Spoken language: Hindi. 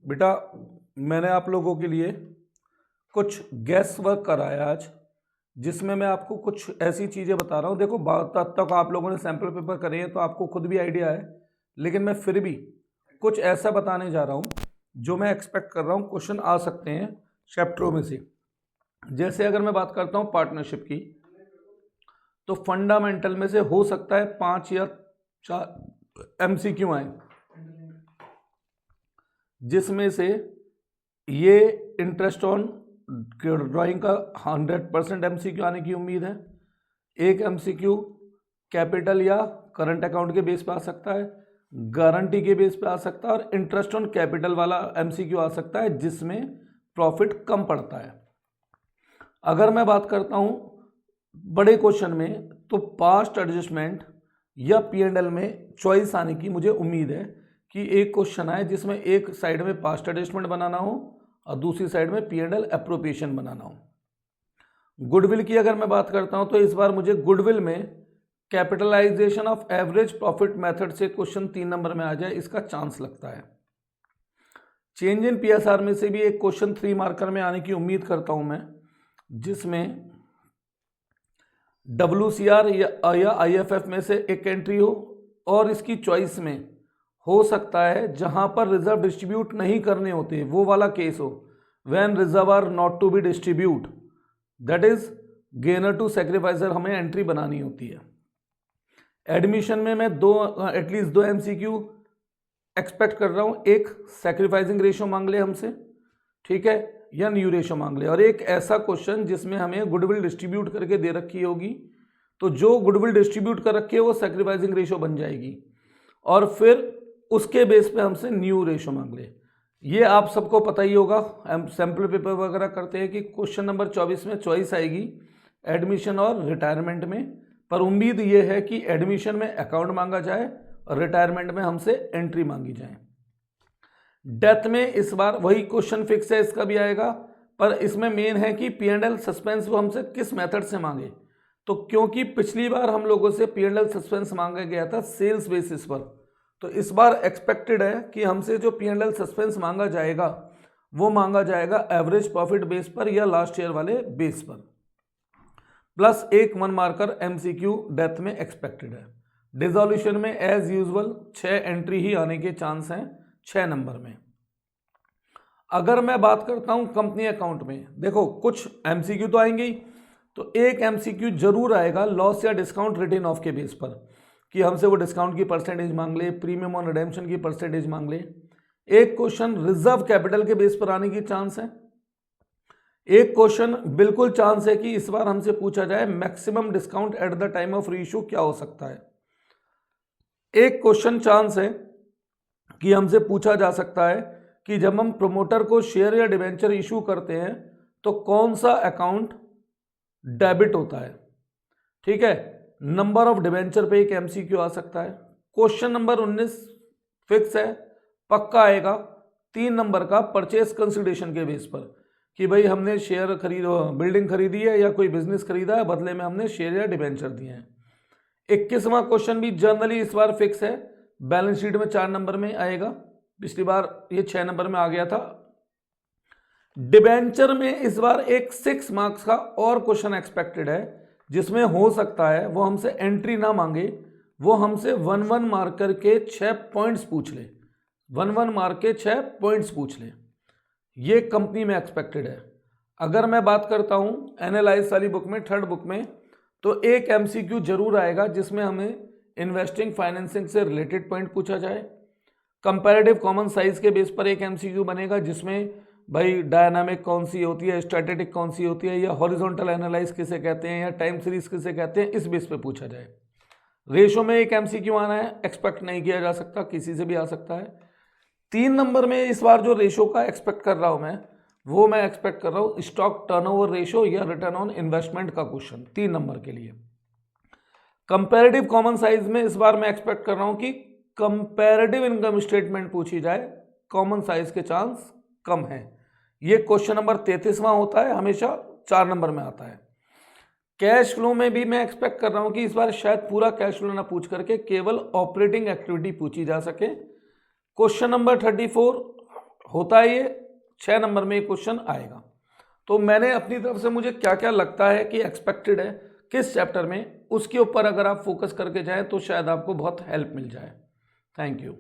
बेटा मैंने आप लोगों के लिए कुछ गैस वर्क कराया आज, जिसमें मैं आपको कुछ ऐसी चीज़ें बता रहा हूँ। देखो बात तब तक आप लोगों ने सैम्पल पेपर करे हैं तो आपको खुद भी आइडिया है, लेकिन मैं फिर भी कुछ ऐसा बताने जा रहा हूँ जो मैं एक्सपेक्ट कर रहा हूँ क्वेश्चन आ सकते हैं चैप्टरों में से। जैसे अगर मैं बात करता हूँ पार्टनरशिप की, तो फंडामेंटल में से हो सकता है 5 या 4 MCQ आए, जिसमें से ये इंटरेस्ट ऑन ड्राइंग का 100% MCQ आने की उम्मीद है। एक MCQ कैपिटल या करंट अकाउंट के बेस पे आ सकता है, गारंटी के बेस पे आ सकता है, और इंटरेस्ट ऑन कैपिटल वाला MCQ आ सकता है जिसमें प्रॉफिट कम पड़ता है। अगर मैं बात करता हूं बड़े क्वेश्चन में, तो पास्ट एडजस्टमेंट या P&L में चॉइस आने की मुझे उम्मीद है कि एक क्वेश्चन आए जिसमें एक साइड में पास्ट एडजस्टमेंट बनाना हो और दूसरी साइड में P&L एप्रोप्रिएशन बनाना हो। गुडविल की अगर मैं बात करता हूं तो इस बार मुझे गुडविल में capitalization of average profit method से क्वेश्चन 3 नंबर में आ जाए, इसका चांस लगता है। चेंज इन PSR में से भी एक क्वेश्चन 3 मार्कर में आने की उम्मीद करता हूं मैं, जिसमें WCR या IFF में से एक एंट्री हो, और इसकी चॉइस में हो सकता है जहां पर रिजर्व डिस्ट्रीब्यूट नहीं करने होते वो वाला केस हो, when reserve are not to be distribute, that is gainer to sacrificer, हमें एंट्री बनानी होती है। एडमिशन में मैं एटलीस्ट दो MCQ एक्सपेक्ट कर रहा हूं। एक सैक्रिफाइसिंग रेशियो मांग ले हमसे, ठीक है, या न्यू रेशियो मांग ले, और एक ऐसा क्वेश्चन जिसमें हमें गुडविल डिस्ट्रीब्यूट करके दे रखी होगी, तो जो गुडविल डिस्ट्रीब्यूट कर रखी है वो सैक्रिफाइसिंग रेशियो बन जाएगी, और फिर उसके बेस पे हमसे न्यू रेशियो मांग ले। ये आप सबको पता ही होगा, हम सैम्पल पेपर वगैरह करते हैं कि क्वेश्चन नंबर 24 में चॉइस आएगी एडमिशन और रिटायरमेंट में, पर उम्मीद ये है कि एडमिशन में अकाउंट मांगा जाए और रिटायरमेंट में हमसे एंट्री मांगी जाए। डेथ में इस बार वही क्वेश्चन फिक्स है, इसका भी आएगा, पर इसमें मेन है कि P&L सस्पेंस वो हमसे किस मेथड से मांगे। तो क्योंकि पिछली बार हम लोगों से P&L सस्पेंस मांगा गया था सेल्स बेसिस पर, तो इस बार एक्सपेक्टेड है कि हमसे जो P&L सस्पेंस मांगा जाएगा वो मांगा जाएगा एवरेज प्रॉफिट बेस पर या लास्ट ईयर वाले बेस पर, प्लस एक 1 मार्कर MCQ डेथ में एक्सपेक्टेड है। डिसोल्यूशन में एज यूजुअल 6 एंट्री ही आने के चांस हैं 6 नंबर में। अगर मैं बात करता हूं कंपनी अकाउंट में, देखो कुछ MCQ तो आएंगे ही, तो एक MCQ जरूर आएगा लॉस या डिस्काउंट रिटेन ऑफ के बेस पर, कि हमसे वो डिस्काउंट की परसेंटेज मांग ले, प्रीमियम ऑन रिडेम्पशन की परसेंटेज मांग ले। एक क्वेश्चन रिजर्व कैपिटल के बेस पर आने की चांस है। एक क्वेश्चन बिल्कुल चांस है कि इस बार हमसे पूछा जाए maximum discount at the time of reissue क्या हो सकता है। एक क्वेश्चन चांस है कि हमसे पूछा जा सकता है कि जब हम प्रमोटर को शेयर या डिबेंचर इशू करते हैं तो कौन सा अकाउंट डेबिट होता है, ठीक है। नंबर ऑफ डिबेंचर पे एक MCQ आ सकता है। क्वेश्चन नंबर 19 फिक्स है, पक्का आएगा, 3 नंबर का परचेस कंसिडरेशन के बेस पर, कि भाई हमने शेयर बिल्डिंग खरीदी है या कोई बिजनेस खरीदा है, बदले में हमने शेयर या डिबेंचर दिए हैं। 21वां क्वेश्चन भी जनरली इस बार फिक्स है, बैलेंस शीट में 4 नंबर में आएगा, पिछली बार ये 6 नंबर में आ गया था। डिबेंचर में इस बार एक 6 मार्क्स का और क्वेश्चन एक्सपेक्टेड है, जिसमें हो सकता है वो हमसे एंट्री ना मांगे, वो हमसे 1 मार्कर के 6 पॉइंट्स पूछ ले, 1 मार्क के 6 पॉइंट्स पूछ ले। ये कंपनी में एक्सपेक्टेड है। अगर मैं बात करता हूं एनालाइज वाली बुक में, थर्ड बुक में, तो एक MCQ जरूर आएगा जिसमें हमें इन्वेस्टिंग फाइनेंसिंग से रिलेटेड पॉइंट पूछा जाए। कंपैरेटिव कॉमन साइज के बेस पर एक MCQ बनेगा, जिसमें भाई डायनामिक कौन सी होती है, स्टैटिक कौन सी होती है, या हॉरिजॉन्टल एनालाइज किसे कहते हैं, या टाइम सीरीज किसे कहते हैं, इस बेस पे पूछा जाए। रेशो में एक MCQ आना है, एक्सपेक्ट नहीं किया जा सकता, किसी से भी आ सकता है। 3 नंबर में इस बार जो रेशो का एक्सपेक्ट कर रहा हूं मैं एक्सपेक्ट कर रहा हूं स्टॉक टर्नओवर रेशो या रिटर्न ऑन इन्वेस्टमेंट का क्वेश्चन 3 नंबर के लिए। कंपैरेटिव कॉमन साइज में इस बार मैं एक्सपेक्ट कर रहा हूं कि कंपैरेटिव इनकम स्टेटमेंट पूछी जाए, कॉमन साइज के चांस कम है। ये क्वेश्चन नंबर 33वां होता है, हमेशा 4 नंबर में आता है। कैश फ्लो में भी मैं एक्सपेक्ट कर रहा हूं कि इस बार शायद पूरा कैश फ्लो ना पूछ करके केवल ऑपरेटिंग एक्टिविटी पूछी जा सके। क्वेश्चन नंबर 34 होता है ये 6 नंबर में क्वेश्चन आएगा। तो मैंने अपनी तरफ से मुझे क्या क्या लगता है कि एक्सपेक्टेड है किस चैप्टर में, उसके ऊपर अगर आप फोकस करके जाएं तो शायद आपको बहुत हेल्प मिल जाए। Thank you.